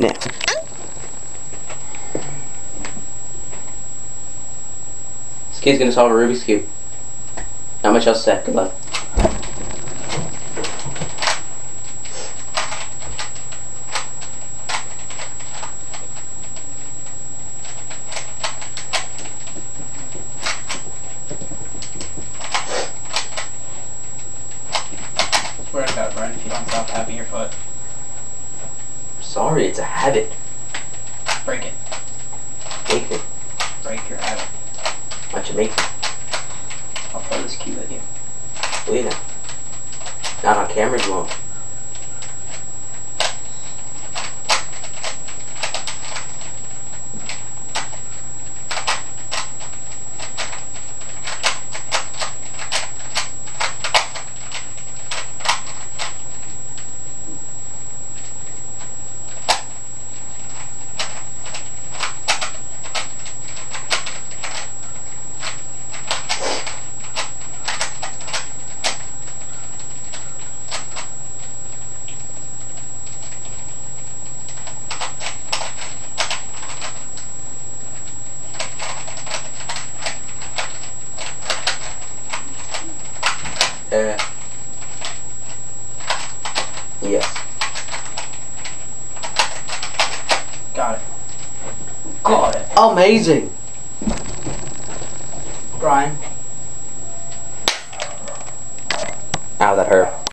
Now. This kid's gonna solve a Rubik's Cube. Not much else to say. Good luck. Swear to God, Brian, if you don't stop tapping your foot. Sorry, it's a habit. Break it. Make me. Break your habit. Why'd you make me? I'll throw this cube at you. Will you now? Not on camera, you won't. Yes. Got it. Got it. Amazing. Brian,